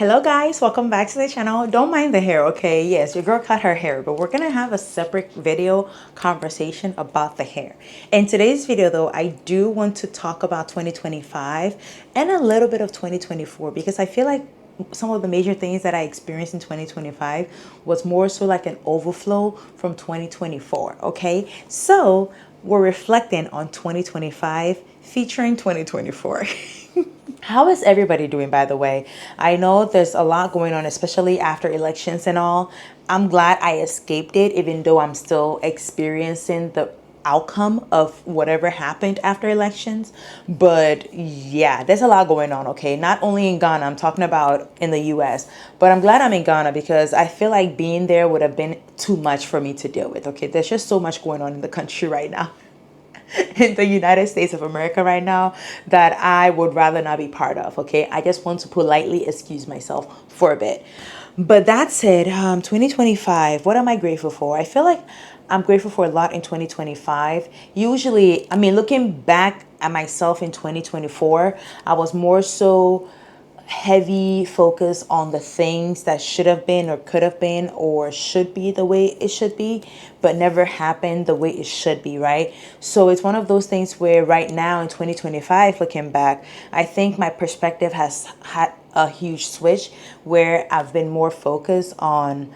Hello guys, welcome back to the channel. Don't mind the hair, okay? Yes, your girl cut her hair, but we're gonna have a separate video conversation about the hair. In today's video though, I do want to talk about 2025 and a little bit of 2024 because I feel like some of the major things that I experienced in 2025 was more so like an overflow from 2024, okay? So we're reflecting on 2025 featuring 2024. How is everybody doing, by the way? I know there's a lot going on, especially after elections and all. I'm glad I escaped it, even though I'm still experiencing the outcome of whatever happened after elections. But yeah, there's a lot going on, okay? Not only in Ghana, I'm talking about in the US, but I'm glad I'm in Ghana because I feel like being there would have been too much for me to deal with, okay? There's just so much going on in the country right now. In the United States of America right now that I would rather not be part of, okay? I just want to politely excuse myself for a bit. But that said, 2025, what am I grateful for? I feel like I'm grateful for a lot in 2025. Usually, I mean, looking back at myself in 2024, I was more so heavy focus on the things that should have been or could have been or should be the way it should be, but never happened the way it should be, right? So it's one of those things where right now in 2025, looking back, I think my perspective has had a huge switch where I've been more focused on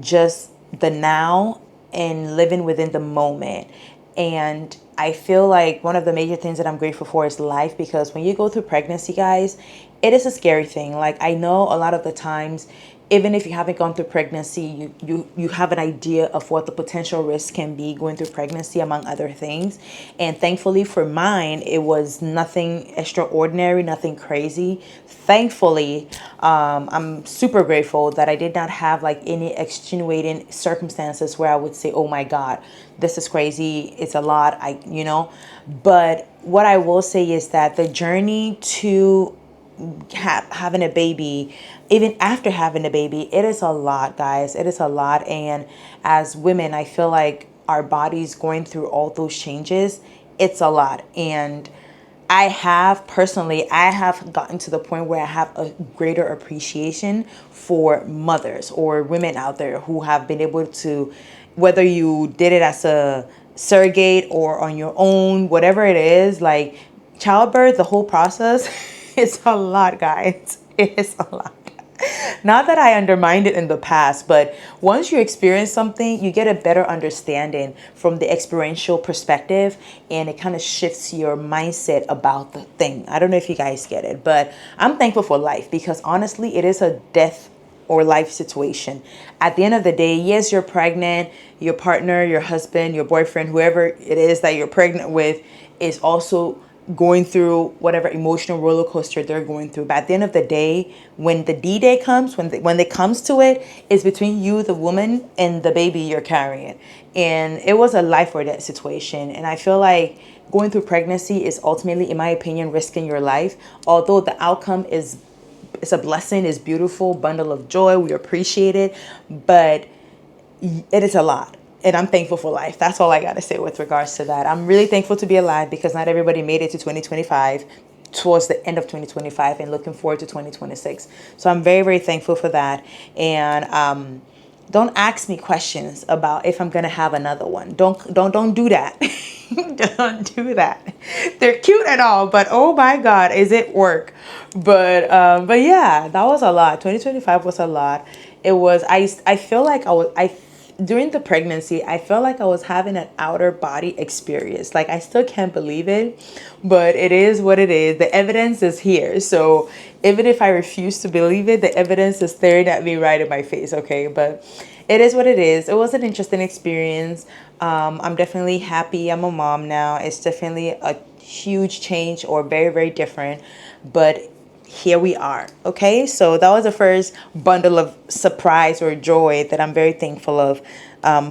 just the now and living within the moment. And I feel like one of the major things that I'm grateful for is life, because when you go through pregnancy, guys, it is a scary thing. Like, I know a lot of the times, even if you haven't gone through pregnancy, you have an idea of what the potential risk can be going through pregnancy, among other things. And thankfully for mine, it was nothing extraordinary, nothing crazy. Thankfully, I'm super grateful that I did not have like any extenuating circumstances where I would say, oh my God, this is crazy. It's a lot. But what I will say is that the journey to having a baby, even after having a baby, it is a lot, guys. It is a lot. And as women, I feel like our bodies going through all those changes, it's a lot. And I have gotten to the point where I have a greater appreciation for mothers or women out there who have been able to, whether you did it as a surrogate or on your own, whatever it is, like childbirth, the whole process, it's a lot, guys. It is a lot. Not that I undermined it in the past, but once you experience something, you get a better understanding from the experiential perspective, and it kind of shifts your mindset about the thing. I don't know if you guys get it, but I'm thankful for life because honestly, it is a death or life situation. At the end of the day, yes, you're pregnant, your partner, your husband, your boyfriend, whoever it is that you're pregnant with is also going through whatever emotional roller coaster they're going through. But at the end of the day, when the D-Day comes, when it comes to it, it's between you, the woman, and the baby you're carrying. And it was a life or death situation. And I feel like going through pregnancy is ultimately, in my opinion, risking your life. Although the outcome is it's a blessing, it's beautiful, bundle of joy, we appreciate it, but it is a lot. And I'm thankful for life. That's all I got to say with regards to that. I'm really thankful to be alive because not everybody made it to 2025, towards the end of 2025, and looking forward to 2026. So I'm very, very thankful for that. And don't ask me questions about if I'm gonna have another one. Don't do that. Don't do that. They're cute and all, but oh my God, is it work? But yeah, that was a lot. 2025 was a lot. It was. I feel like I during the pregnancy, I felt like I was having an outer body experience. Like, I still can't believe it, but it is what it is. The evidence is here. So even if I refuse to believe it, the evidence is staring at me right in my face. Okay. But it is what it is. It was an interesting experience. I'm definitely happy I'm a mom now. It's definitely a huge change, or very, very different. But here we are. Okay, so that was the first bundle of surprise or joy that I'm very thankful of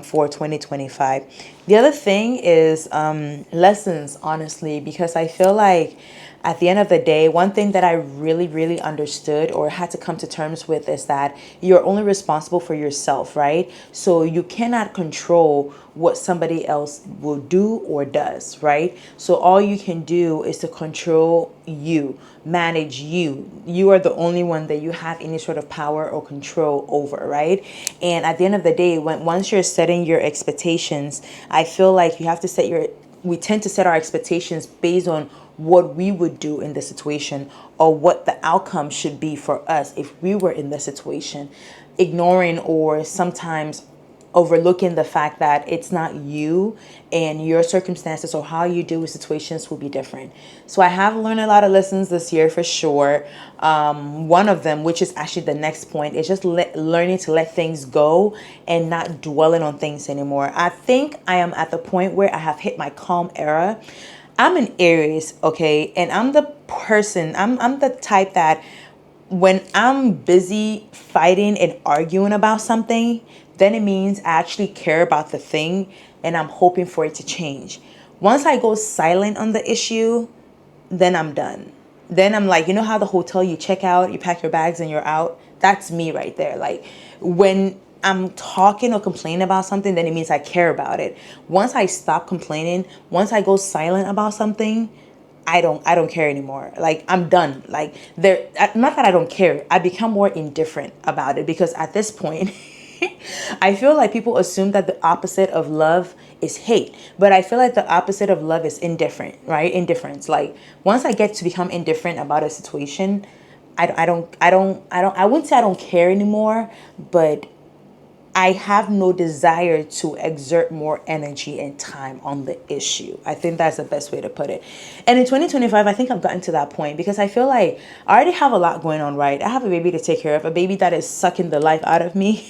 for 2025. The other thing is lessons, honestly, because I feel like at the end of the day, one thing that I really, really understood or had to come to terms with is that you're only responsible for yourself, right? So you cannot control what somebody else will do or does, right? So all you can do is to control you, manage you. You are the only one that you have any sort of power or control over, right? And at the end of the day, once you're setting your expectations, I feel like you have to set your we tend to set our expectations based on what we would do in the situation or what the outcome should be for us if we were in the situation, ignoring or sometimes overlooking the fact that it's not you and your circumstances or how you deal with situations will be different. So I have learned a lot of lessons this year for sure. One of them, which is actually the next point, is just learning to let things go and not dwelling on things anymore. I think I am at the point where I have hit my calm era. I'm an Aries, okay, and I'm the person, I'm the type that when I'm busy fighting and arguing about something, then it means I actually care about the thing and I'm hoping for it to change. Once I go silent on the issue, then I'm done. Then I'm like, you know how the hotel you check out, you pack your bags and you're out? That's me right there. Like when I'm talking or complaining about something, then it means I care about it. Once I stop complaining, once I go silent about something, I don't care anymore. Like I'm done. Like there not that I don't care. I become more indifferent about it because at this point I feel like people assume that the opposite of love is hate, but I feel like the opposite of love is indifferent, right? Indifference. Like once I get to become indifferent about a situation, I wouldn't say I don't care anymore, but I have no desire to exert more energy and time on the issue. I think that's the best way to put it. And in 2025, I think I've gotten to that point because I feel like I already have a lot going on, right? I have a baby to take care of, a baby that is sucking the life out of me.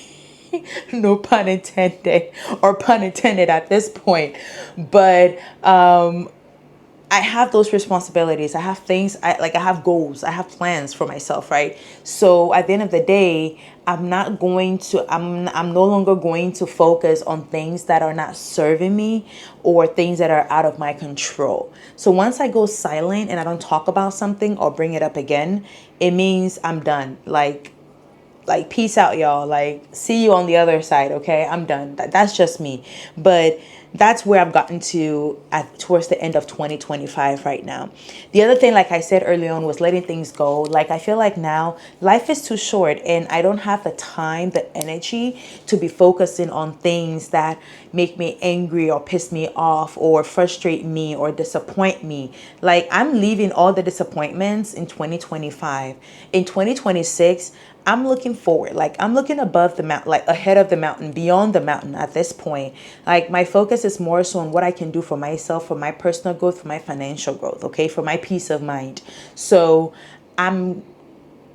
No pun intended, or pun intended at this point. But I have those responsibilities. I have things I have goals. I have plans for myself, right? So at the end of the day, I'm no longer going to focus on things that are not serving me or things that are out of my control. So once I go silent and I don't talk about something or bring it up again, it means I'm done. Like peace out, y'all. Like see you on the other side. Okay, I'm done. That's just me. But that's where I've gotten to towards the end of 2025 right now. The other thing, like I said early on, was letting things go. Like I feel like now life is too short and I don't have the time, the energy to be focusing on things that make me angry or piss me off or frustrate me or disappoint me. Like I'm leaving all the disappointments in 2025. In 2026, I'm looking forward. Like I'm looking above the mountain, like ahead of the mountain, beyond the mountain at this point. Like my focus is more so on what I can do for myself, for my personal growth, for my financial growth, okay, for my peace of mind. So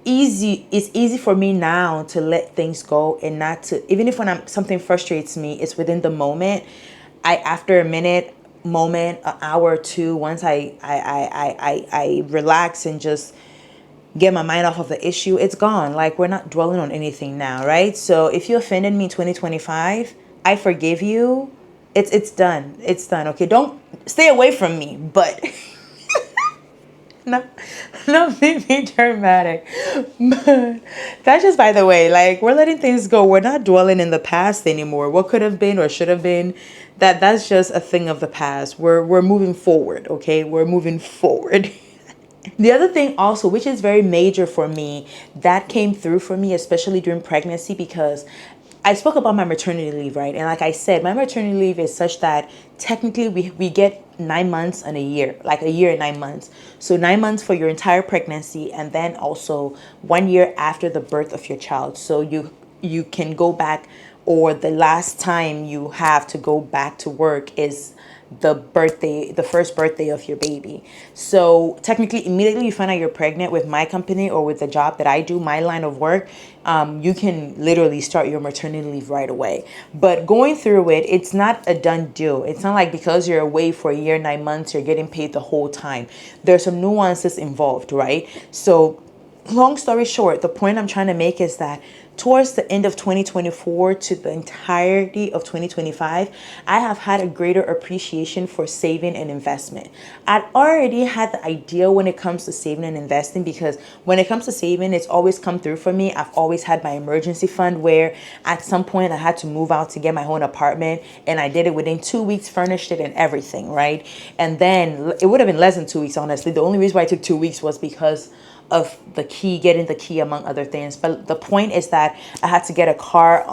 it's easy for me now to let things go and not to, even if when something frustrates me, it's within the moment. After a minute, moment, an hour or two, once I relax and just get my mind off of the issue, it's gone. Like we're not dwelling on anything now, right? So if you offended me in 2025, I forgive you. It's done. It's done. Okay, don't stay away from me, but no, not be dramatic. But that's just by the way. Like we're letting things go. We're not dwelling in the past anymore. What could have been or should have been. That's just a thing of the past. We're moving forward. Okay, we're moving forward. The other thing also, which is very major for me, that came through for me, especially during pregnancy, because I spoke about my maternity leave, right? And like I said, my maternity leave is such that technically we get 9 months and a year, like a year and 9 months. So 9 months for your entire pregnancy and then also 1 year after the birth of your child. So you can go back, or the last time you have to go back to work is the first birthday of your baby. So technically immediately you find out you're pregnant with my company or with the job that I do, my line of work, you can literally start your maternity leave right away. But going through it, it's not a done deal. It's not like because you're away for a year, 9 months, you're getting paid the whole time. There's some nuances involved, right? So long story short, the point I'm trying to make is that towards the end of 2024 to the entirety of 2025, I have had a greater appreciation for saving and investment. I'd already had the idea when it comes to saving and investing, because when it comes to saving, it's always come through for me. I've always had my emergency fund where at some point I had to move out to get my own apartment, and I did it within 2 weeks, furnished it and everything, right? And then it would have been less than 2 weeks, honestly. The only reason why I took 2 weeks was because of the key, getting the key among other things. But the point is that I had to get a car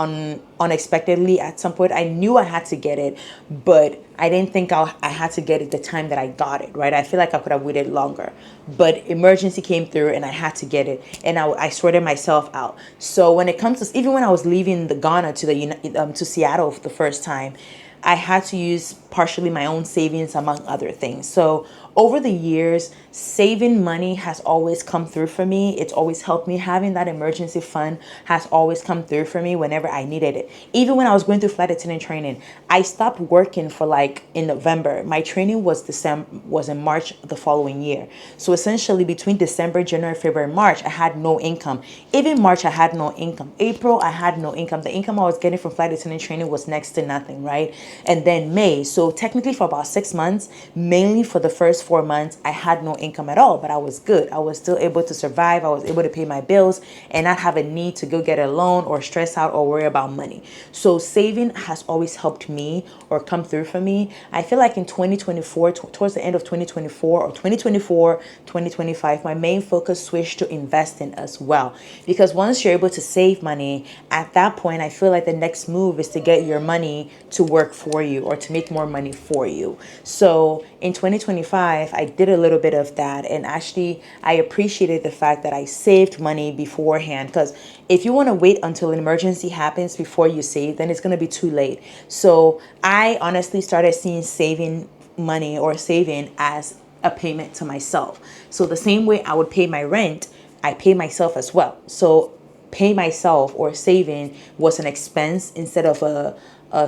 unexpectedly at some point. I knew I had to get it, but I didn't think I had to get it the time that I got it, right? I feel like I could have waited longer, but emergency came through and I had to get it, and I sorted myself out. So when it comes to, even when I was leaving the Ghana to to Seattle for the first time, I had to use partially my own savings among other things. So over the years, saving money has always come through for me. It's always helped me. Having that emergency fund has always come through for me whenever I needed it. Even when I was going through flight attendant training, I stopped working for like in November. My training was in March the following year. So essentially between December, January, February, March, I had no income. Even March, I had no income. April, I had no income. The income I was getting from flight attendant training was next to nothing, right? And then May. So technically for about 6 months, mainly for the first 4 months, I had no income at all, but I was good. I was still able to survive. I was able to pay my bills and not have a need to go get a loan or stress out or worry about money. So saving has always helped me or come through for me. I feel like in 2024, towards the end of 2024 or 2024, 2025, my main focus switched to investing as well. Because once you're able to save money, at that point, I feel like the next move is to get your money to work for you or to make more money for you. So in 2025, I did a little bit of that, and actually I appreciated the fact that I saved money beforehand, because if you want to wait until an emergency happens before you save, then it's going to be too late. So I honestly started seeing saving money or saving as a payment to myself. So the same way I would pay my rent, I pay myself as well. So pay myself or saving was an expense instead of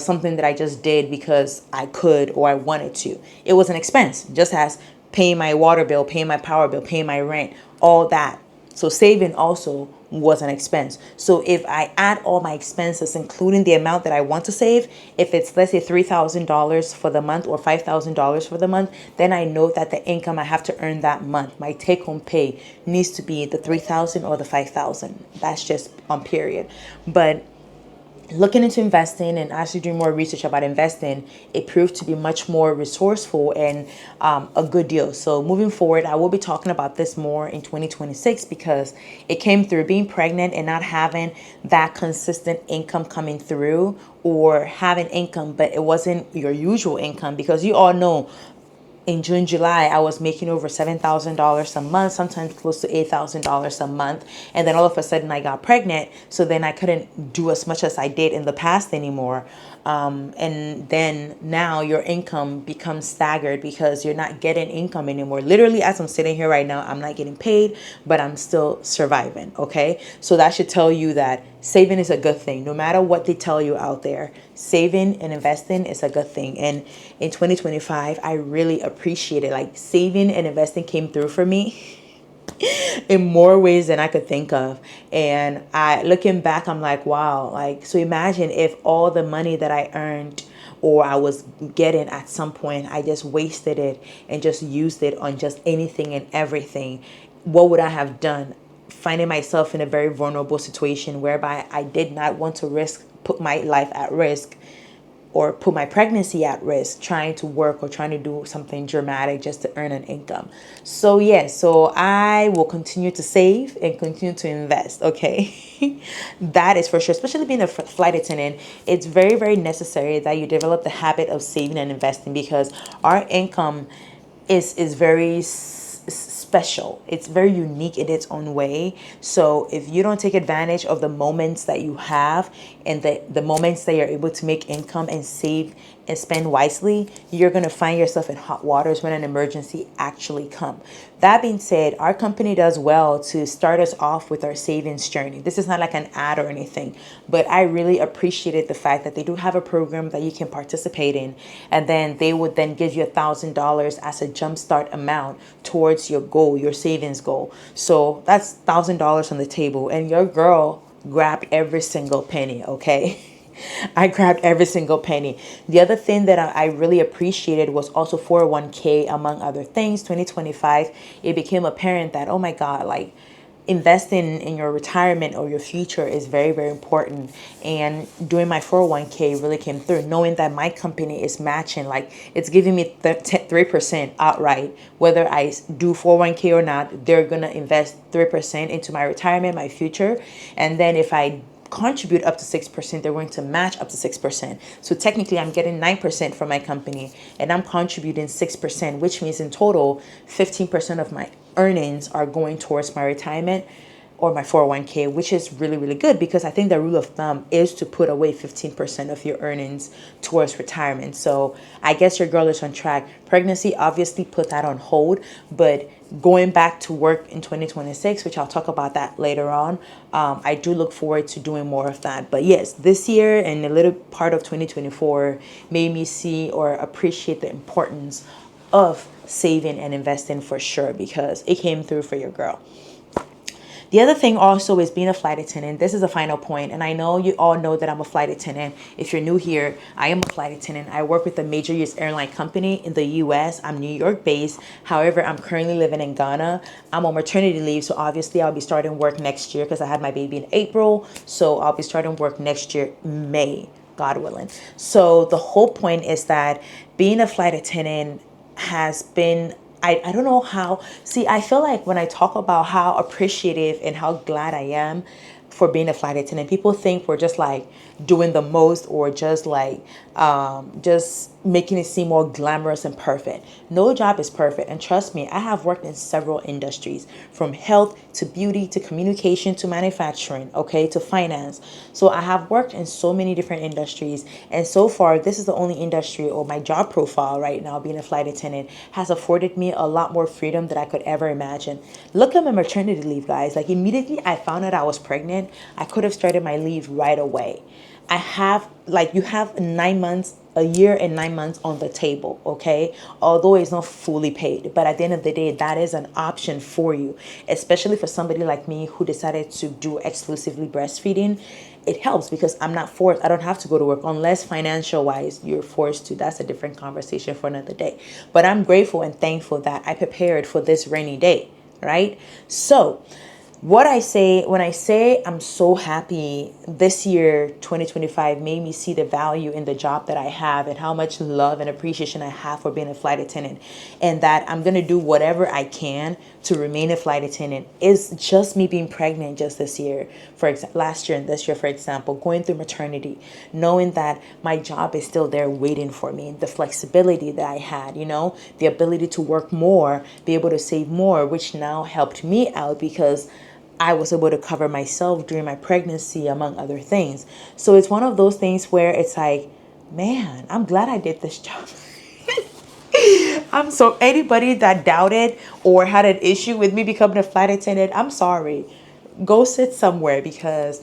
something that I just did because I could or I wanted to. It was an expense, just as paying my water bill, paying my power bill, paying my rent, all that. So saving also was an expense. So if I add all my expenses, including the amount that I want to save, if it's, let's say, $3,000 for the month or $5,000 for the month, then I know that the income I have to earn that month, my take home pay, needs to be the 3,000 or the 5,000. That's just on period. But looking into investing and actually doing more research about investing, it proved to be much more resourceful and a good deal. So moving forward, I will be talking about this more in 2026, because it came through being pregnant and not having that consistent income coming through, or having income, but it wasn't your usual income, because you all know in June, July, I was making over $7,000 a month, sometimes close to $8,000 a month. And then all of a sudden I got pregnant. So then I couldn't do as much as I did in the past anymore. And then now your income becomes staggered because you're not getting income anymore. Literally, as I'm sitting here right now, I'm not getting paid, but I'm still surviving. Okay. So that should tell you that saving is a good thing. No matter what they tell you out there, saving and investing is a good thing. And in 2025, I really appreciate it. Like, saving and investing came through for me in more ways than I could think of. And looking back, I'm like, wow, like, so imagine if all the money that I earned or I was getting at some point, I just wasted it and just used it on just anything and everything. What would I have done? Finding myself in a very vulnerable situation whereby I did not want to put my life at risk or put my pregnancy at risk trying to work or trying to do something dramatic just to earn an income. So yes, so I will continue to save and continue to invest, okay? That is for sure. Especially being a flight attendant, it's very, very necessary that you develop the habit of saving and investing, because our income is very special. It's very unique in its own way. So if you don't take advantage of the moments that you have and the moments that you're able to make income and save and spend wisely, you're going to find yourself in hot waters when an emergency actually comes. That being said, our company does well to start us off with our savings journey. This is not like an ad or anything, but I really appreciated the fact that they do have a program that you can participate in, and then they would then give you $1,000 as a jumpstart amount towards your goal, your savings goal. So that's $1,000 on the table, and your girl grabbed every single penny, okay? I grabbed every single penny. The other thing that I really appreciated was also 401k, among other things. 2025, it became apparent that, oh my God, like investing in your retirement or your future is very, very important. And doing my 401k really came through, knowing that my company is matching, like it's giving me 3% outright. Whether I do 401k or not, they're going to invest 3% into my retirement, my future. And then if I contribute up to 6%, they're going to match up to 6%. So technically I'm getting 9% from my company and I'm contributing 6%, which means in total 15% of my earnings are going towards my retirement or my 401k, which is really, really good, because I think the rule of thumb is to put away 15% of your earnings towards retirement. So I guess your girl is on track. Pregnancy obviously put that on hold, but going back to work in 2026, which I'll talk about that later on, I do look forward to doing more of that. But yes, this year and a little part of 2024 made me see or appreciate the importance of saving and investing for sure, because it came through for your girl. The other thing also is being a flight attendant. This is a final point, and I know you all know that I'm a flight attendant. If you're new here, I am a flight attendant. I work with a major US airline company in the US. I'm New York based. However, I'm currently living in Ghana. I'm on maternity leave, so obviously I'll be starting work next year because I had my baby in April. So I'll be starting work next year, May, God willing. So the whole point is that being a flight attendant has been, I don't know how. See, I feel like when I talk about how appreciative and how glad I am for being a flight attendant, people think we're just like doing the most, or just like just making it seem more glamorous and perfect. No job is perfect, and trust me, I have worked in several industries, from health to beauty to communication to manufacturing, okay, to finance. So I have worked in so many different industries, and so far this is the only industry, or my job profile right now, being a flight attendant, has afforded me a lot more freedom than I could ever imagine. Look at my maternity leave, guys. Like immediately I found out I was pregnant, I could have started my leave right away. I have, like, you have 9 months, a year and 9 months on the table, okay? Although it's not fully paid, but at the end of the day, that is an option for you, especially for somebody like me who decided to do exclusively breastfeeding. It helps because I'm not forced. I don't have to go to work unless financial wise you're forced to. That's a different conversation for another day. But I'm grateful and thankful that I prepared for this rainy day, right? So what I say when I say I'm so happy, this year 2025 made me see the value in the job that I have and how much love and appreciation I have for being a flight attendant, and that I'm going to do whatever I can to remain a flight attendant. Is just me being pregnant just this year, for example, last year and this year, for example, going through maternity, knowing that my job is still there waiting for me, the flexibility that I had, the ability to work more, be able to save more, which now helped me out because I was able to cover myself during my pregnancy, among other things. So it's one of those things where it's like, man, I'm glad I did this job. So anybody that doubted or had an issue with me becoming a flight attendant, I'm sorry. Go sit somewhere, because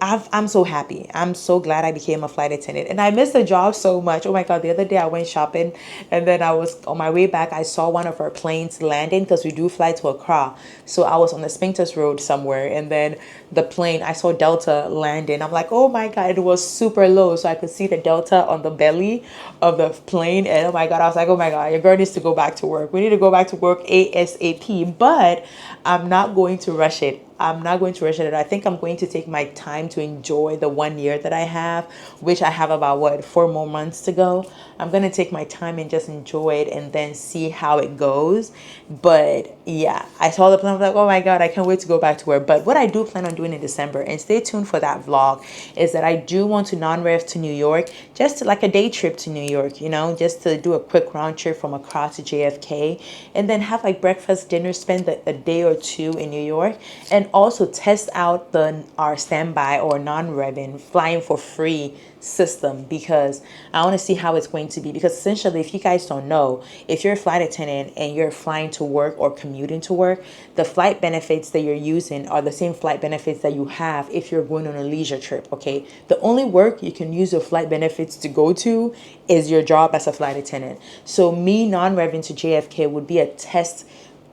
I'm so happy. I'm so glad I became a flight attendant, and I miss the job so much. Oh my God, the other day I went shopping, and then I was on my way back. I saw one of our planes landing, because we do fly to Accra. So I was on the Spintus Road somewhere, and then the plane, I saw Delta landing. I'm like, oh my God, it was super low, so I could see the Delta on the belly of the plane. And oh my God, I was like, oh my God, your girl needs to go back to work. We need to go back to work ASAP. But I'm not going to rush it. I'm not going to rush it. I think I'm going to take my time to enjoy the 1 year that I have, which I have about 4 more months to go. I'm going to take my time and just enjoy it, and then see how it goes. But yeah, I saw the plan. I was like, oh my God, I can't wait to go back to work. But what I do plan on doing in December, and stay tuned for that vlog, is that I do want to non-rev to New York, just to, like a day trip to New York, you know, just to do a quick round trip from Accra to JFK, and then have like breakfast, dinner, spend a day or two in New York, and also test out our standby or non-revving flying for free system, because I want to see how it's going to be. Because essentially, if you guys don't know, if you're a flight attendant and you're flying to work or commuting to work, the flight benefits that you're using are the same flight benefits that you have if you're going on a leisure trip. Okay, the only work you can use your flight benefits to go to is your job as a flight attendant. So me non-revving to JFK would be a test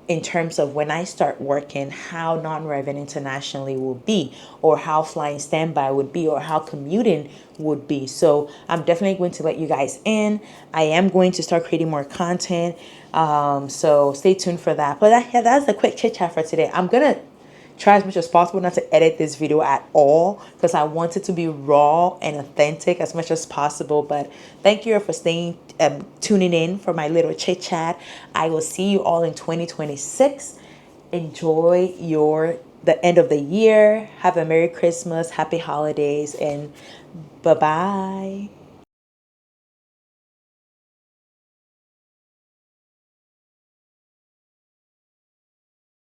in terms of when I start working, how non-revving internationally will be, or how flying standby would be, or how commuting would be. So I'm definitely going to let you guys in. I am going to start creating more content. So stay tuned for that. But yeah, that's a quick chit chat for today. I'm gonna try as much as possible not to edit this video at all, because I want it to be raw and authentic as much as possible. But thank you for staying tuning in for my little chit chat. I will see you all in 2026. Enjoy the end of the year. Have a Merry Christmas, Happy Holidays, and bye bye.